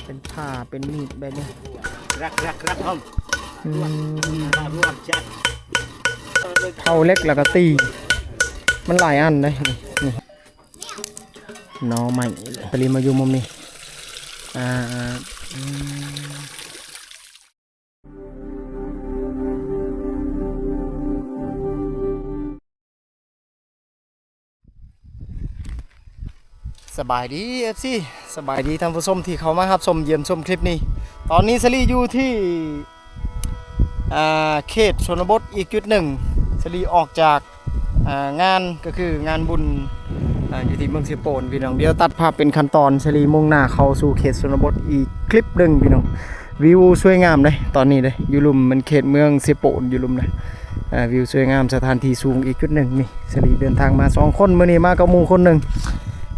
เป็นผ้าเป็นมีดแบบนี้รักผมรวมจัดเท่าเล็กแล้วก็ตีมันหลายอันเลยนี่หน่อใหม่ตะลีมาอยู่มุมนี้สบายดี FC สบายดีท่านผู้ชมที่เขามาครับชมเยี่ยมชมคลิปนี้ตอนนี้สลีอยู่ที่เขตชนบทอีกจุดหนึ่งสลีออกจากงานก็คืองานบุญอยู่ที่เมืองเซโปนพี่น้องเดี๋ยวตัดภาพเป็นขั้นตอนสลีมุ่งหน้าเข้าสู่เขตชนบทอีกคลิปหนึ่งพี่น้องวิวสวยงามเลยตอนนี้เลยอยู่ลุมมันเขตเมืองเซโปนอยู่ลุมเลยวิวสวยงามสถานที่สูงอีกจุดหนึ่งนี่สลีเดินทางมา2คนมื้อนี้มากับหมู่คนหนึ่ง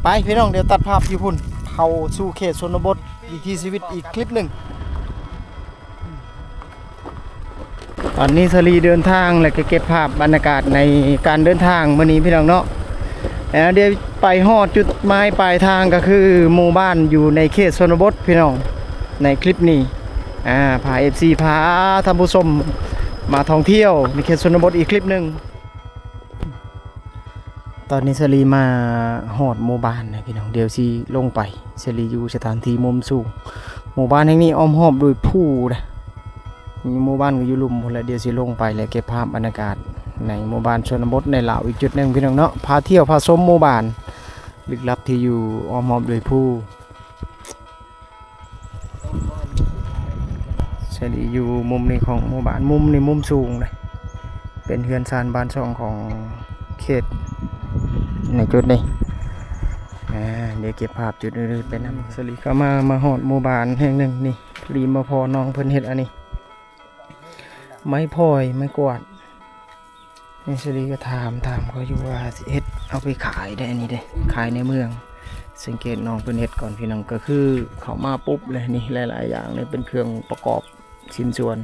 ไปพี่น้องเดี๋ยวตัดภาพอยู่พุ่นเข้าสู่เขตชนบทวิถีชีวิตอีกคลิปหนึ่งตอนนี้สลีเดินทางและก็เก็บภาพบรรยากาศในการเดินทางมื้อนี้พี่น้องเนาะแล้วเดี๋ยวไปฮอดจุดหมายปลายทางก็คือหมู่บ้านอยู่ในเขตชนบทพี่น้องในคลิปนี้พา FC พาท่านผู้ชมมาท่องเที่ยวในเขตชนบทอีกคลิปหนึ่งตอนนี้สลีมาฮอดหมู่บ้านนะพี่น้องเดี๋ยวสิลงไปสลีอยู่สถานที่มุมสูงหมู่บ้านแห่งนี้อ้อมรอบด้วยผู้นะหมู่บ้านก็อยู่ลุ่มพุ่นละเดี๋ยวสิลงไปและเก็บภาพบรรยากาศในหมู่บ้านชนบทในลาวอีกจุดหนึ่งพี่น้องเนาะพาเที่ยวพาชมหมู่บ้านลึกลับที่อยู่อ้อมรอบด้วยผู้สลีอยู่มุมนี้ของหมู่บ้านมุมนี้มุมสูงเลยเป็นเฮือนซานบ้านช่องของเขตในจุดนี้เดี๋ยวเก็บภาพจุดอื่นๆไปนำสลีก็มาหอดหมู่บ้านแห่งหนึ่งนี่รีมาพอน้องเพิ่นเฮ็ดอันนี้ไม้พลอยไม้กวาดนี่สลีก็ถามเขาอยู่ว่าเฮ็ดเอาไปขายได้อันนี้เด้ขายในเมืองสังเกตน้องเพิ่นเฮ็ดก่อนพี่น้องก็คือเขามาปุ๊บเลยนี่หลายๆอย่างเลยเป็นเครื่องประกอบชิ้นส่วน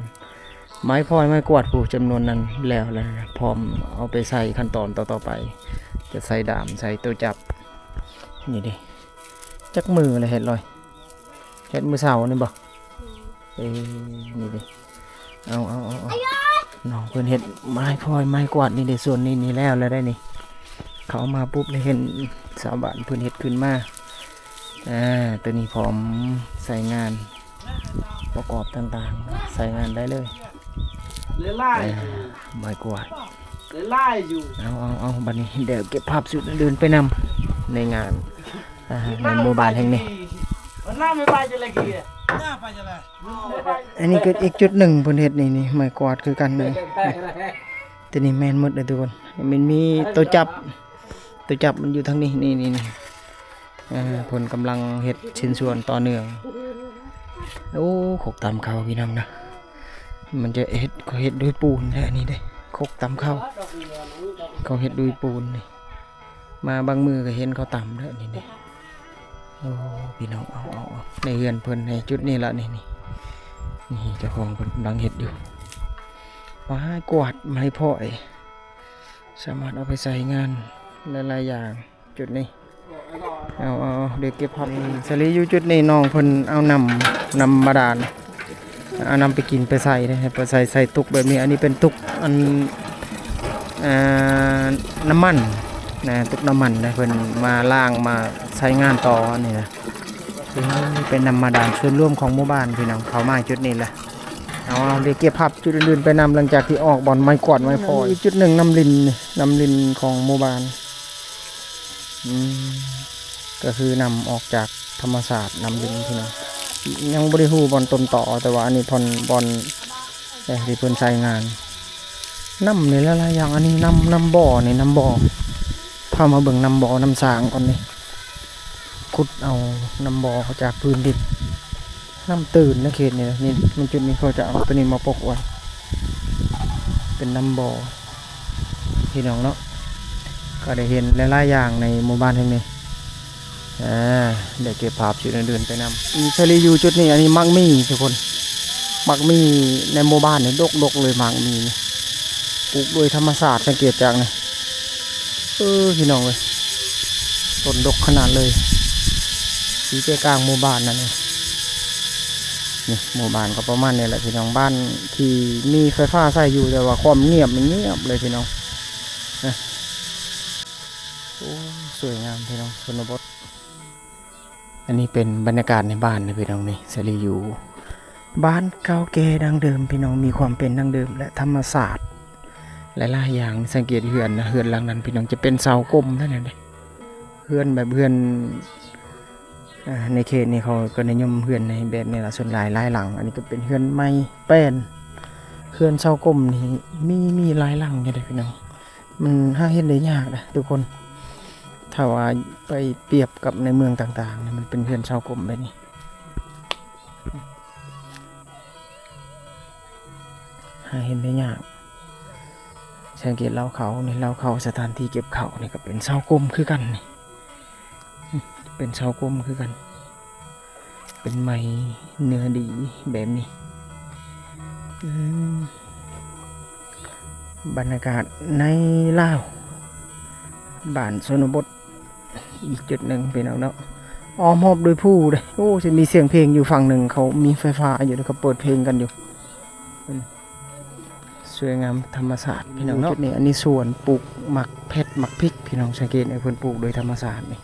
ไม้พลอยไม้กวาดผู้จำนวนนั้นแล้วพร้อมเอาไปใส่ขั้นตอนต่อไปจะใส่ดามใส่ตัวจับนี่ดิจักมือเลยเห็ดลอยเห็ดมือเสานี่บ่นี่ดิเอาน้องเพิ่นเห็ดไม้พลอยไม้กวาดนี่เดี๋ยวส่วนนี้แล้วได้นี่เขามาปุ๊บเลยเห็นสาวบ้านเพิ่นเห็ดขึ้นมาตัวนี้พร้อมใส่งานประกอบต่างๆใส่งานได้เลยไม้กวาดเอาบัดนี้เดี๋ยวเก็บภาพสุดเดินไปนำในงานในหมู่บ้านแห่งนี้อันนี้ก็อีกจุดหนึ่งเพิ่นเฮ็ดนี่ไม้กวาดคือกันเลยแต่นี่แม่นหมดเลยทุกคนมันมีตัวจับมันอยู่ทางนี้นี่เพิ่นกำลังเฮ็ดชิ้นส่วนต่อเนื่องโอ้ขกตามเขาพี่น้องนะมันจะเฮ็ดด้วยปูนแท้นี่เด้คกตำข้าวเขาเฮ็ดด้วยปูนนี่มาบางมือก็เห็นเขาตำแล้วนี่เด้โอ้พี่น้องเอาในเฮือนเพิ่นในจุดนี้ละนี่เจ้าของเพิ่นกำลังเฮ็ดอยู่ไม้กวาดไม้พลอยสามารถเอาไปใส่งานหลายๆอย่างจุดนี้เอาเดี๋ยวเก็บผักสลีอยู่จุดนี้น้องเพิ่นเอานำบาดาลเอานำไปกินไปใส่นะครับไปใส่ตุกแบบนี้อันนี้เป็นตุกอันน้ำมันนะตุกน้ำมันนะเพิ่นมาล้างมาใช้งานต่อนี่นะเป็นน้ำมาดานส่วนร่วมของหมู่บ้านพี่น้องเขามาจุดนี้แหละเอาเดี๋ยวเก็บภาพจุดอื่นๆไปนำหลังจากที่ออกบอลไม้กวาดไม้พออีกจุดหนึ่งน้ำลินของหมู่บ้านก็คือนำออกจากธรรมศาสตร์น้ำลินพี่น้องยังบริหูบอลต้นต่อแต่ว่าอันนี้บอลที่เพิ่นใช้งานน้ำนี่หลายๆอย่างอันนี้น้ำบ่อนี่น้ำบ่อพามาเบิ่งน้ำบ่อน้ำสางก่อนนี่ขุดเอาน้ำบ่อจากพื้นดินน้ำตื่นนะเขตนี่มันจุดนี้เขาจะเอาตัวนี้มาปกไว้เป็นน้ำบ่อพี่น้องเนาะก็ได้เห็นหลายๆอย่างในหมู่บ้านแห่งนี้เดี๋ยวเก็บภาพจุดเดินไปนำสลีอยู่จุดนี้อันนี้มักมีทุกคนมักมีในหมู่บ้านนี่ดกเลยมักมีปลูกโดยธรรมศาสตร์สังเกตจากนี่พี่น้องเลยต้นดกขนาดเลยสีเจ้กลางหมู่บ้านนั่นเอง นี่หมู่บ้านก็ประมาณนี้แหละพี่น้องบ้านที่มีไฟฟ้าใช้อยู่แต่ว่าความเงียบมันเงียบเลยพี่น้องนะโอ้สวยงามพี่น้องชนบทอันนี้เป็นบรรยากาศในบ้านนะพี่น้องนี่สลีอยู่บ้านเก่าแก่ดังเดิมพี่น้องมีความเป็นดังเดิมและธรรมศาสตร์หลายๆอย่างสังเกตเฮือนนะเฮือนหลังนั้นพี่น้องจะเป็นเสากลมเท่านั้นเลยเฮือนแบบเฮือนในเขตนี้เขาก็นิยมเฮือนในแบบนี้ละส่วนหลายหลังอันนี้ก็เป็นเฮือนไม้แป้นเฮือนเสากลมนี่มีหลายหลังอยู่เลยพี่น้องมันหาเห็นได้ยากนะทุกคนถ้าว่าไปเปรียบกับในเมืองต่างๆเนี่ยมันเป็นเฮือนเสากลมแบบนี้หาเห็นได้ยากสังเกตเล้าเขานี่เล้าเขาสถานที่เก็บเขานี่ก็เป็นเสากลมคือกันนี่เป็นเสากลมคือกันเป็นไม้เนื้อดีแบบนี้บรรยากาศในลาวบ้านชนบทอีกจุดหนึ่งเป็นเอาเนาะอ้อมหอบโดยผู้เลยโอ้จะมีเสียงเพลงอยู่ฝั่งหนึ่งเขามีไฟฟ้าอยู่แล้วเขาเปิดเพลงกันอยู่สวยงามธรรมศาสตร์พี่น้องเนาะนี่อันนี้สวนปลูกหมักเพชรหมักพริกพี่น้องสังเกตไอ้เพิ่นปลูกโดยธรรมศาสตร์นี่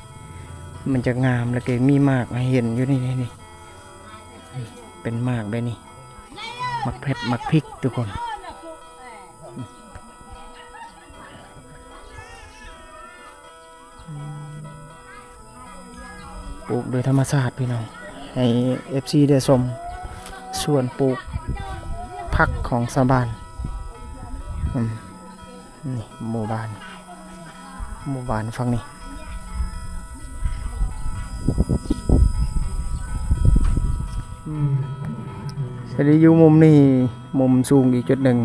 มันจะงามแล้วก็มีมากให้เห็นอยู่นี่เป็นมากแบบนี้หมักเพชรหมักพริกทุกคนปลูกโดยธรรมศาสตร์พี่น้องให้ FC ได้ชมส่วนปลูกผักของชาวบ้านนี่หมู่บ้านฝั่งนี้จะได้อยู่มุมนี้มุมสูงอีกจุดหนึ่ง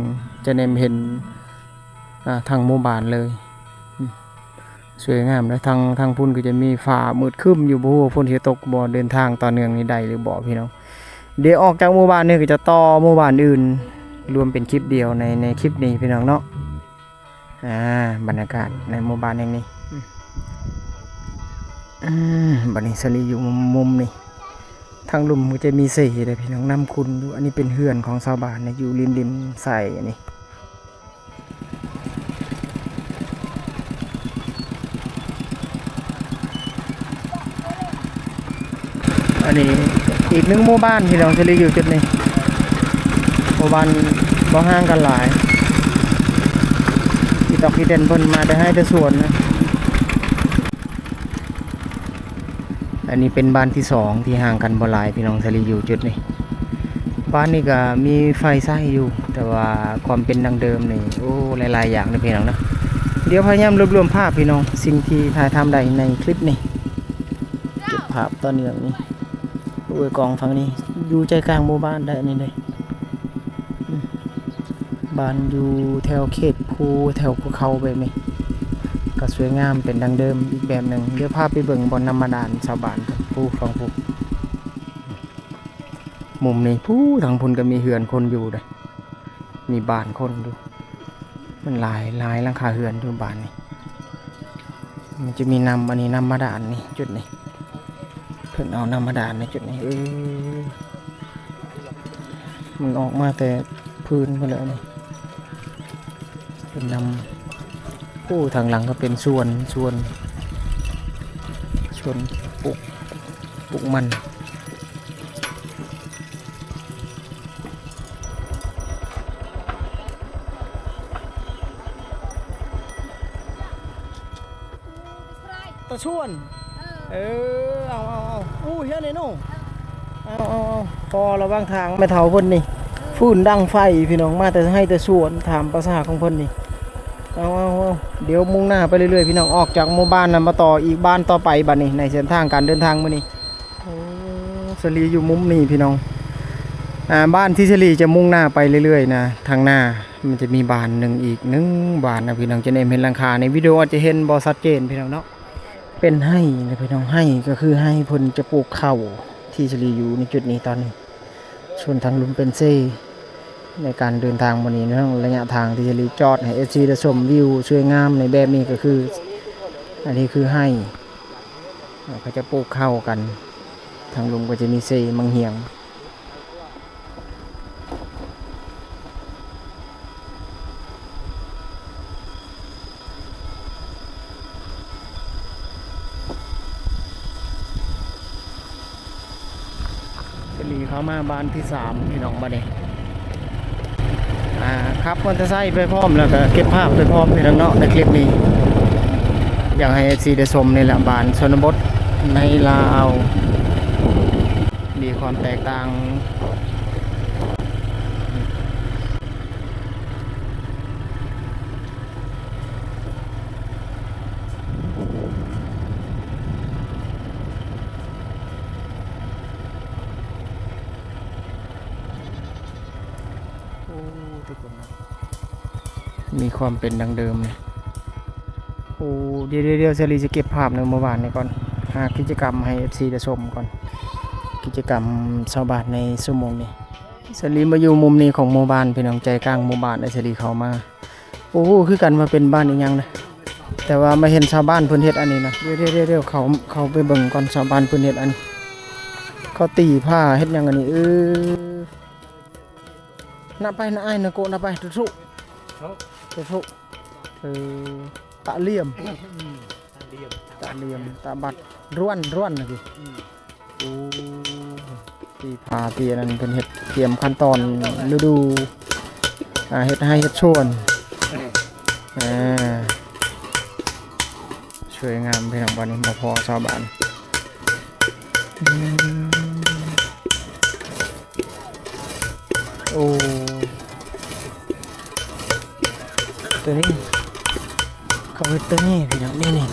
จะเนมเห็นทางหมู่บ้านเลยสวยงามแล้วทางพุ่นก็จะมีฟ้ามืดครึ้มอยู่บ่ฮู้ฝนสิตกบ่เดินทางต่อเนื่องนี้ได้หรือบ่พี่น้องเดี๋ยวออกจากหมู่บ้านนี้ก็จะต่อหมู่บ้านอื่นรวมเป็นคลิปเดียวในคลิปนี้พี่น้องเนาะบรรยากาศในหมู่บ้านแห่งนี้บัดนี้สลีอยู่มุมนี้ทางลุ่มก็จะมีเสเลยพี่น้องน้ำคุณอยู่อันนี้เป็นเฮือนของชาวบ้านนะอยู่ริมใส่อันนี้อันนี้อีกหนึ่งหมู่บ้านที่เราจะเรียกอยู่จุดนี้หมู่บ้านบ่ห่างกันหลายที่ตอกที่เด่นเพิ่นมาได้ให้แต่ส่วนนะอันนี้เป็นบ้านที่สองที่ห่างกันบ่หลายพี่น้องจะเรียกอยู่จุดนี้บ้านนี้ก็มีไฟใช้อยู่แต่ว่าความเป็นดังเดิมนี่โอ้หลายๆอย่างนะพี่น้องนะเดี๋ยวพยายามรวบรวมภาพพี่น้องสิ่งที่ถ่ายทำได้ในคลิปนี้เก็บภาพตอนเนื่องนี้อวยกองฝั่งนี้อยู่ใจกลางหมู่บ้านได้นี่เลยบ้านอยู่แถวเขตภูแถวภูเขาแบบนี้ก็สวยงามเป็นดังเดิมอีกแบบหนึ่งเดี๋ยวพาไปเบิ่งบนน้ำมาดานชาวบ้านภูฝั่งภูมุมนี้ภูทางพุ่นก็มีเฮือนคนอยู่เลยมีบ้านคนอยู่มันหลายหลังคาเฮือนอยู่บ้านนี้มันจะมีอันนี้น้ำมาดานนี่จุดนี้เพิ่นเอาน้ำมาดานในจุดนี้มันออกมาแต่พื้นไปแล้วนี่เป็นน้ำผู้ทางหลังก็เป็นส่วนปลูกมันตะชวนเอาอู้เฮียนี่นู่เอาพอระว่างทางไม่เท่าเพิ่นนี่ฟื้นดังไฟพี่น้องมาแต่ให้แต่สวนถามภาษาของเพิ่นนี่เอาเดี๋ยวมุ่งหน้าไปเรื่อยๆพี่น้องออกจากหมู่บ้านนั้นมาต่ออีกบ้านต่อไปบัดนี้ในเส้นทางการเดินทางมื้อนี้สลีอยู่มุมนี้พี่น้องบ้านที่สลีจะมุ่งหน้าไปเรื่อยๆนะทางหน้ามันจะมีบ้านหนึ่งอีกบ้านนะพี่น้องจะเห็นหลังคาในวิดีโออาจจะเห็นบ่ชัดเจนพี่น้องเนาะเป็นให้นะพี่น้องให้ก็คือให้เพิ่นจะปลูกข้าวที่สลีอยู่ในจุดนี้ตอนนี้ส่วนทางลุมเป็นเซ่ในการเดินทางวันนี้นะระยะทางที่จะรีจอดให้เอฟซีได้ชมวิวสวยงามในแบบนี้ก็คืออันนี้คือให้เขาจะปลูกข้าวกันทางลุมก็จะมีเซ่มังเหียง เข้ามาบ้านที่3พี่น้องบ้านนี้ครับมอเตอร์ไซค์ไปพร้อมแล้วก็เก็บภาพไปพร้อมพี่น้องเนาะในคลิปนี้อยากให้ FC ได้ชมนี่แหละบ้านชนบทในลาวมีความแตกต่างมีความเป็นดังเดิมเลยโอ้เดี๋ยวเซรีจะเก็บภาพในเมื่อวานนี้ก่อนหากิจกรรมให้ FC ได้ชมก่อนกิจกรรมชาวบ้านในชั่วโมงนี้เซรีมาอยู่มุมนี้ของหมู่บ้านพี่น้องใจกลางหมู่บ้านเซรีเข้ามาโอ้คือกันมาเป็นบ้านอีกอย่างนะแต่ว่ามาเห็นชาวบ้านเพิ่นเฮ็ดอันนี้นะเดี๋ยวเขาไปเบิ่งก่อนชาวบ้านเพิ่นเฮ็ดอันนี้เขาตีผ้าเฮ็ดหยังอันนี้นับไปนะอ้ายนะโกนับไปทุกตะเหลี่ยมตะบัดร่วนนะพี่โอ้ตีผ้าตีนั่นเพิ่นเฮ็ดเตรียมขั้นตอนฤดูเฮ็ดให้เฮ็ดชวนสวยงามพี่น้องวันนี้มาพอชาวบ้านโอ้ตัวนี้เขาเป็นตัวนี้พี่น้องนี่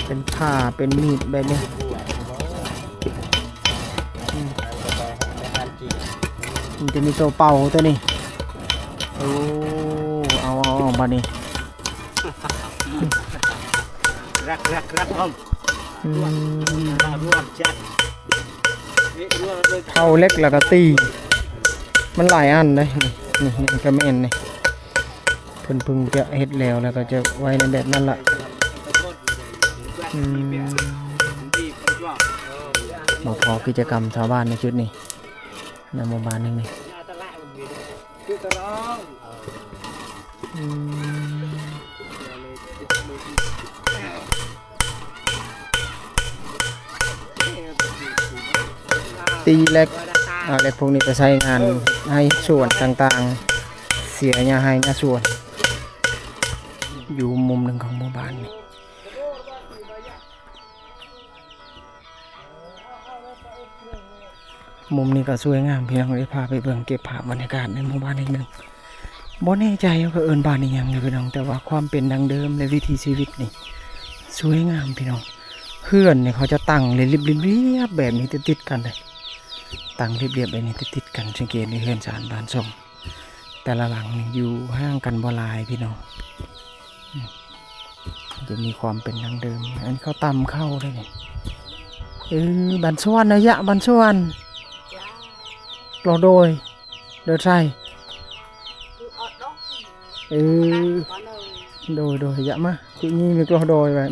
เป็นผ้าเป็นมีดแบบนี้มันจะมีตัวเป่าตัวนี้โอ้เอาบ้านนี้รักทอมร่วมจัดเข้าเล็กแล้วก็ตีมันหลายอันเลยนี่ก็แม่นนี่เพิ่นพึ่งจะเฮ็ดแล้วก็จะไว้ในแบบนั้นล่ะมาพอกิจกรรมชาวบ้านในชุดนี้ในหมู่บ้านนึงนี่ตีเล็กเล็กพวกนี้จะใช้งานให้ส่วนต่างๆเสียหญ้าให้หญ้าส่วนอยู่มุมหนึ่งของหมู่บ้านนี่มุมนี้ก็สวยงามพี่น้องได้พาไปเบิ่งเก็บภาพบรรยากาศในหมู่บ้านอีกหนึ่งบ่แน่ใจว่าเอิ้นบ้านอีหยังเลยพี่น้องแต่ว่าความเป็นดังเดิมในวิถีชีวิตนี่สวยงามพี่น้องเพื่อนเนี่ยเขาจะตั้งเรียบแบบนี้ติดๆกันเลยตั้งเรียบแบบนี้ติดๆกันสังเกตในเรือนชานบ้านช่องแต่ละหลังอยู่ห่างกันบ่หลายพี่น้องจะมีความเป็นดังเดิมอันนี้เขาตำเข้าได้เนี่ยบันส่วนนะยะบันส่วนกรอโดยเดือดใส่โดยยะมาที่นี่มีกรอโดยแบบ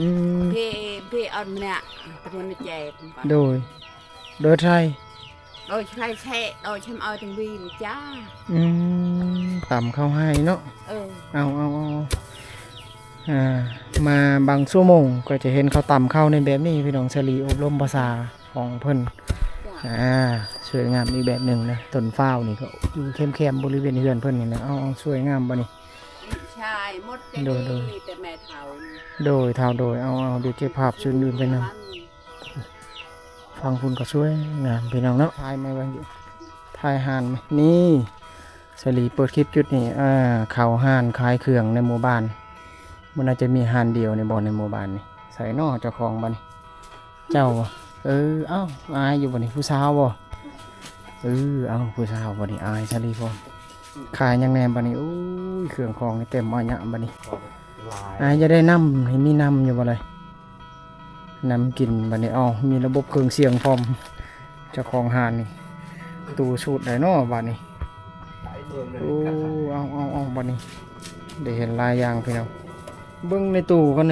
พี่อันเนี่ยเป็นเจ็บโดยเดือดใส่โดยใช่โดยฉันเอาถึงวีนจ้าตำเข้าให้เนาะเอามาบางชั่วโมงก็จะเห็นเขาตำเข้าในแบบนี้พี่น้องเฉลีอบรมภาษาของเพิ่นสวยงามอีกแบบหนึ่งนะต้นฟ้าวนี่ก็อยู่เข้มๆบริเวณเฮือนเพิ่นนี่นะเอาสวยงามบ่นี่ใช่มดโดยมีแต่แม่เฒ่าโดยเฒ่าโดยเอาเดี๋ยวเก็บภาพชุดอื่นไปนำฟังคุณก็สวยงามพี่น้องเนาะถ่ายไหมบางทีถ่ายห่านไหมนี่เฉลีเปิดคลิปจุดนี้เขาห่านขายเครื่องในหมู่บ้านมันน่าจะมีห่านเดียวในบ่อนในหมู่บ้านนี่ใส่นอเจ้าของบ้านเจ้าอายอยู่บ่นี่ผู้สาวบ่ผู้สาวบ่นี่อายชาลีพอขายยังแหนบ่นี่อู้ยเครื่องของนี่เต็มอ้อยหยะบ่นี่อายจะได้น้ำให้มีน้ำอยู่บ่เลยน้ำกินบ่นี่มีระบบเครื่องเสียงพร้อมเจ้าของหานนี่ตู้สูตรได้เนาะบ่นี่เอาบ่นี่ได้เห็นลายยางพี่น้องเบิ่งในตู้ก็ใน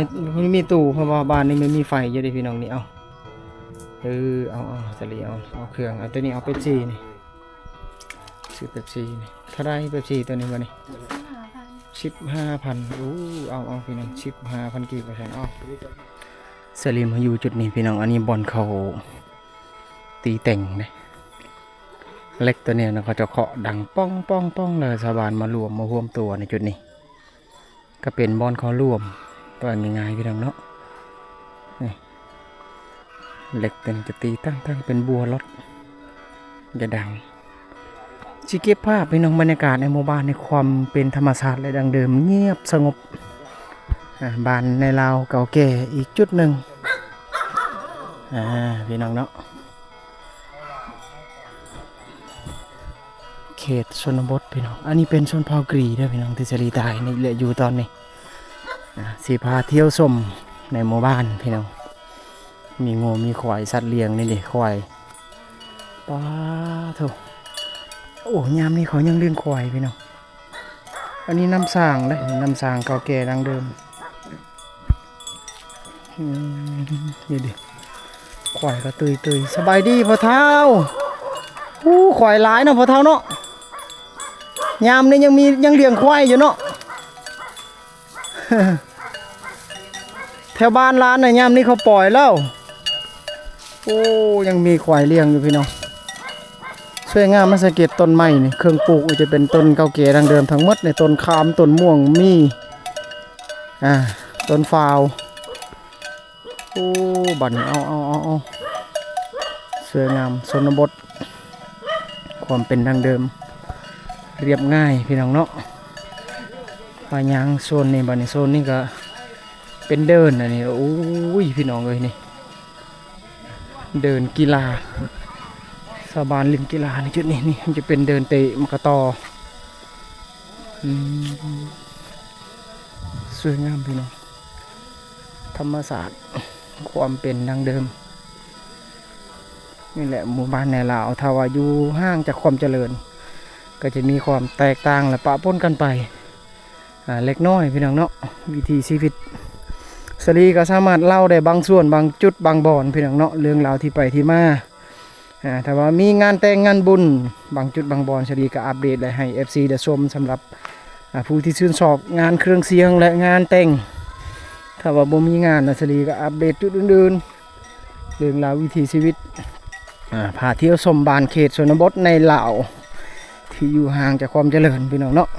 มีตู้เพราะว่าบ้านนี้ไม่มีไฟอยู่เด้พี่น้องนี่เอาจะเลี้ยวเอาเครื่องตัวนี้เอาเป๊ปซี่นี่ซื้อเป๊ปซี่นี่เท่าไรเป๊ปซี่ตัวนี้วะนี่15,000เอาพี่น้อง15,000 กี่เปอร์เซ็นต์สลิมมาอยู่จุดนี้พี่น้องอันนี้บอลเขา ตีแต่งเลยเล็กตัวเนี้ยนะเขาจะเคาะดังป้องป้องป้องเลยชาวบ้านมารวมมาร่วมตัวในจุดนี้ก็เป็นบอนเขาร่วมตัวง่ายๆพี่น้องเนาะนี่เล็กตัวนี้จะตีตั้งเป็นบัวรถจะดังสิเก็บภาพพี่น้องบรรยากาศในหมู่บ้านในความเป็นธรรมชาติและดังเดิมเงียบสงบบ้านในลาวเก่าแก่อีกจุดหนึ่งพี่น้องเนาะเขตชนบทพี่น้องอันนี้เป็นชนเผ่ากรีด้วยพี่น้องที่จะรีตายในเหลืออยู่ตอนนี้สีพาเที่ยวชมในหมู่บ้านพี่น้องมีงูมีควายสัตว์เลี้ยงนี่ดิควายป้าโถโอ้ยามนี้เขายังเลี้ยงควายพี่น้องอันนี้น้ำสร้างเลยน้ำสร้างเก่าแก่ดังเดิมนี่ดิควายก็ตุยสบายดีพ่อเท้าควายหลายเนาะพ่อเท้าเนาะยามนี้ยังเลี้ยงควายอยู่เนาะ แถวบ้านร้านน่ะยามนี้เขาปล่อยแล้วโอ้ยังมีควายเลี้ยงอยู่พี่น้องสวยงามมาสังเกตต้นไม้นี่เครื่องปลูกจะเป็นต้นเก่าแก่ดังเดิมทั้งหมดในต้นคามต้นม่วงมีต้นฟาวโอ้บัดนี้เอาสวยงามชนบทความเป็นดังเดิมเรียบง่ายพี่น้องเนาะปลายางโซนนี้บัดนี้โซนนี้ก็เป็นเดินอันนี้โอ้ยพี่น้องเลยนี่เดินกีฬาสาบานลิมกีฬาในจุดนี้นี่มันจะเป็นเดินเตะมกตอสวยงามพี่น้องธรรมศาสตร์ความเป็นดังเดิมนี่แหละหมู่บ้านในลาวถ้าว่าอยู่ห่างจากความเจริญก็จะมีความแตกต่างและปะปนกันไปเล็กน้อยพี่น้องเนาะวิถีชีวิตสรีก็สามารถเล่าได้บางส่วนบางจุดบางบ่อนพี่น้องเนาะเรื่องราวที่ไปที่มาแต่ว่ามีงานแต่งงานบุญบางจุดบางบ่อนสรีก็อัปเดตและให้ FC ได้ชมสำหรับผู้ที่ชื่นชอบงานเครื่องเสียงและงานแต่งถ้าว่าบ่มีงานสรีก็อัปเดตจุดอื่นๆเรื่องราววิถีชีวิตพาเที่ยวชมบ้านเขตชนบทในลาวที่อยู่ห่างจากความเจริญพี่น้องเนาะ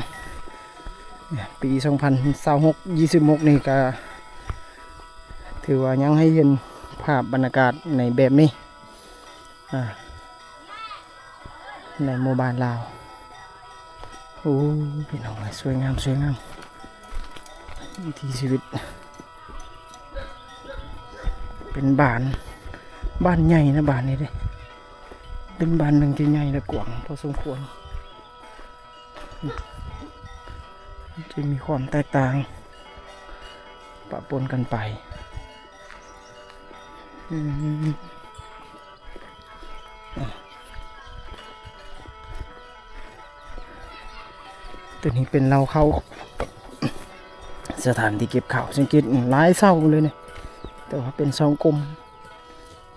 ปี2026นี่ก็ถือว่ายังให้เห็นภาพบรรยากาศในแบบนี้ในหมู่บ้านลาวโอ้พี่น้องสวยงามวิถีชีวิตเป็นบ้านใหญ่นะบ้านนี้เด้เป็นบ้านหนึ่งที่ใหญ่และกว้างพอสมควรจะมีความแตกต่างปะปนกันไปตัวนี้เป็นเราเข้าสถานที่เก็บข่าวสังเกตหลายเสาเลยเนี่ยแต่ว่าเป็นเสากลม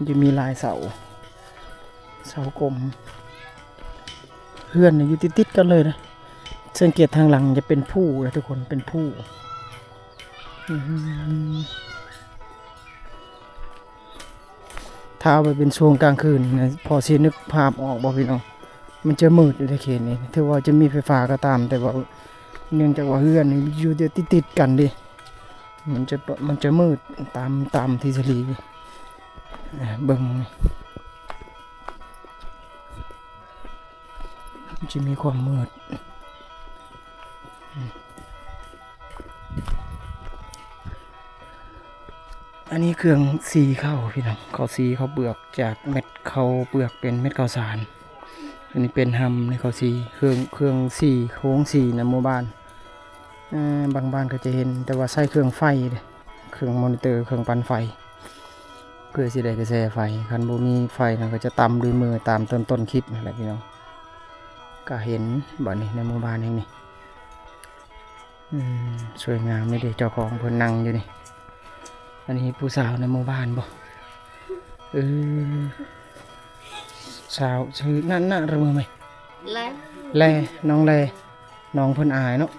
จะมีลายเสากลมเพื่อนอยู่ติดกันเลยนะสังเกตทางหลังจะเป็นผู้นะทุกคนเป็นผู้ถ้าเอาไปเป็นช่วงกลางคืนนะพอสินึกภาพออกบ่พี่น้องมันจะมืดอยู่ในเขตนี้ถือว่าจะมีไฟฟ้าก็ตามแต่ว่าเนื่องจากว่าเฮือนอยู่ติดกันดิมันจะมืดตามที่สลีเบิ่งมันจะมีความมืดอันนี้เครื่องซีเข้าพี่น้องเขาซีเขาเปลือกจากเม็ดเขาเปลือกเป็นเม็ดข้าวสารอันนี้เป็นหำในเขาซีเครื่องซีโค้งซีในหมู่บ้านบางบ้านก็จะเห็นแต่ว่าใช้เครื่องไฟเครื่องมอนิเตอร์เครื่องปั่นไฟเพื่อสิได้กระแสไฟคันบ่มีไฟนะก็จะตำด้วยมือตามต้นคลิปนั่นแหละพี่น้องก็เห็นบ่นี่ในหมู่บ้านแห่งนี้สวยงามไม่ได้เจ้าของเพิ่นนั่งอยู่นี่อันนี้ผู้สาวในหมู่บ้านบ่สาวชื่อนั่นน่ะระมือไหมแลน้องแลน้องเพิ่นอายเนาะ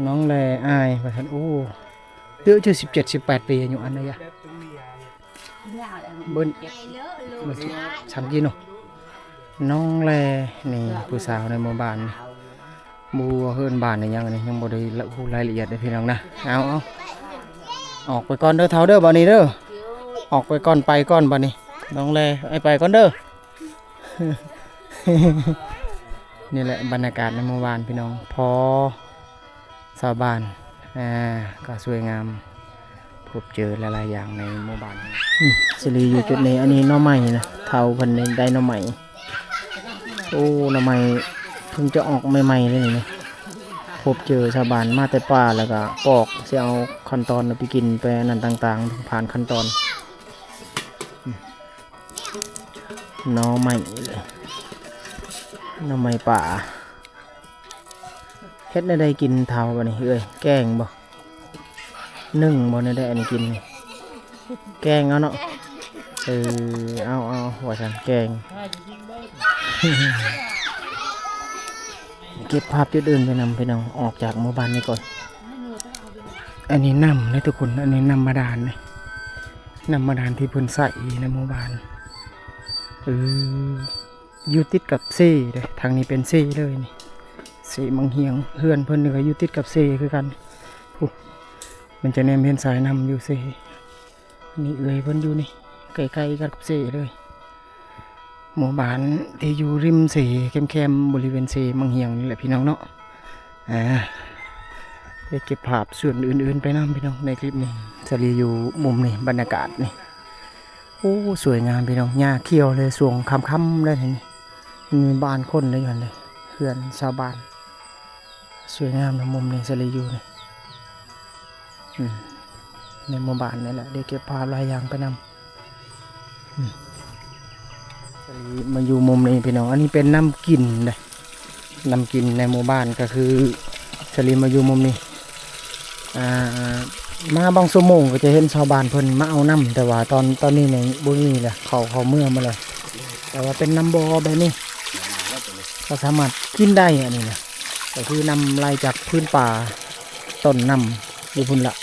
น้องแลอายว่าท่านโอ้เยอะชื่อ17-18 ปีอายุอันนี้ เบิ้นมาสิฉันกินเนาะน้องแลนี่ผู้สาวในหมู่บ้านนี่บัวเฮือนบ้านนี่ยังบ่ได้ละฮู้รายละเอียดเลยพี่น้องนะเอาออกไปก่อนเด้อเฒ่าเด้อบัดนี้เด้อออกไปก่อนไปก่อนบัดนี้น้องแลไปก่อนเด้อ นี่แหละบรรยากาศในหมู่บ้านพี่น้องพอชาวบ้านก็สวยงามพบเจอหลายๆอย่างในหมู่บ้านสิริอยู่จุดนี้อันนี้หน่อไม้นะเฒ่าเพิ่นได้หน่อไม้โอ้หน่อไม้เพิ่งจะออกใหม่ๆเลยนี่พบเจอชาวบ้านมาแต่ป่าแล้วก็ปอกสิเอาขั้นตอนไปกินไปนั่นต่างๆผ่านขั้นตอนหน่อไม้เลยหน่อไม้ป่าเฮ็ดได้กินเท่าบ่นี่เอ้ยแกงบ่นึ่งบ่ได้อันนี้กินนี่แกงเอาเนาะเอาว่าซั่นแกง เก็บภาพจุดอื่นไปนำพี่น้องออกจากหมู่บ้านนี้ก่อนอันนี้น้ำนะทุกคนอันนี้น้ำบาดาลเลยน้ำบาดาลที่เพิ่นใส่ในหมู่บ้านอยู่ติดกับเซ่เลยทางนี้เป็นเซ่เลยนี่เซ่มังเฮียงเฮือนเพิ่นนี่ก็อยู่ติดกับเซ่คือกันมันจะแนมเห็นสายน้ำอยู่เซ่นี่เพิ่นอยู่นี่ใกล้ๆกับเซ่เลยหมู่บ้านที่อยู่ริมเซ่แคมๆบริเวณเซ่มังเฮียงนี่แหละพี่น้องเนาะไปเก็บภาพส่วนอื่นๆไปนำพี่น้องในคลิปนี้จะรีอยู่มุมนี่บรรยากาศนี่โอ้สวยงามพี่น้องหญ้าเขียวเลยสวงค่ำๆเลยนี่มีบ้านคนเลยกันเลยเพื่อนชาวบ้านสวยงามในมุมนี้จะรีอยู่นี่ในหมู่บ้านนี่แหละได้เก็บภาพหลายอย่างไปนำจะรีมาอยู่มุมนี้พี่น้องอันนี้เป็นน้ำกินเลยน้ำกินในหมู่บ้านก็คือจะรีมาอยู่มุมนี้มาบางชั่วโมงก็จะเห็นชาวบ้านเพิ่นมาเอาน้ำแต่ว่าตอนนี้ในบุรีแหละเขาเมื่อมาเลยแต่ว่าเป็นน้ำบ่อแบบนี้ก็สามารถกินได้อันนี้นะก็คือนำไล่จากพื้นป่าต้นน้ำอยู่พุ่นละ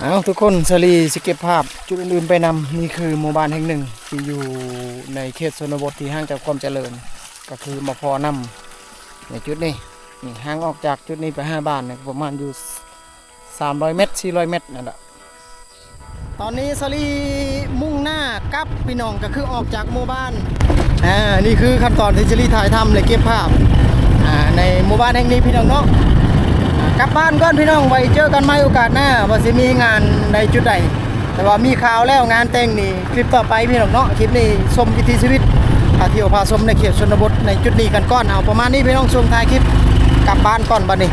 เอาทุกคนสลีสิเก็บภาพจุดอื่นๆไปนำนี่คือหมู่บ้านแห่งหนึ่งที่อยู่ในเขตชนบทที่ห่างจากความเจริญก็คือมาพอนำในจุดนี้ห่างออกจากจุดนี้ไป5 บ้านประมาณอยู่300 เมตร400 เมตรนั่นแหละตอนนี้สลีมุ่งหน้ากลับพี่น้องก็คือออกจากหมู่บ้านนี่คือขั้นตอนที่สลีถ่ายทำเลยเก็บภาพในหมู่บ้านแห่งนี้พี่น้องเนาะกลับบ้านก่อนพี่น้องไว้เจอกันใหม่โอกาสหน้าว่าจะมีงานในจุดใดแต่ว่ามีข่าวแล้วงานแต่งนี่คลิปต่อไปพี่น้องเนาะคลิปนี้ชมวิถีชีวิตพาเที่ยวพาชมในเขตชนบทในจุดนี้กันก่อนเอาประมาณนี้พี่น้องชมท้ายคลิปกลับบ้านก่อนบัดนี้